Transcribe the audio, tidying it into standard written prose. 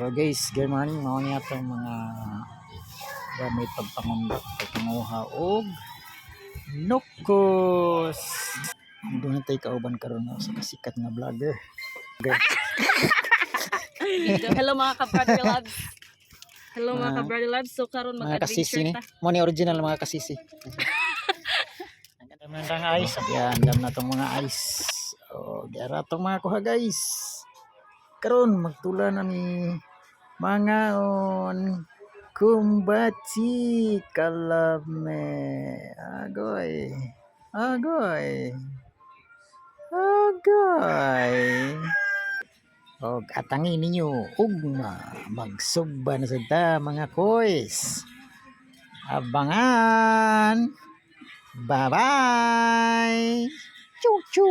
So guys, good morning. Mao niya itong mga gamit pagpangundok, pagpanguha og nukos. Doon na tayo kauban karon sa kasikat na vlogger. Hello mga ka-brother loves. Hello mga ka-brother loves. So karon mga kasisi mag-adventure ni. ta. Mo ni original mga kasisi. Ang ganda ng ice. Yan, dam na tong mga ice. Oh, gara tong mga kuha guys. Karon magtula na ni mga on kumbati kalame. Agoy. Agoy. Agoy. Og atangin ninyo ugma magsugba na sad ta mga koys. Abangan. Bye-bye. Choo choo.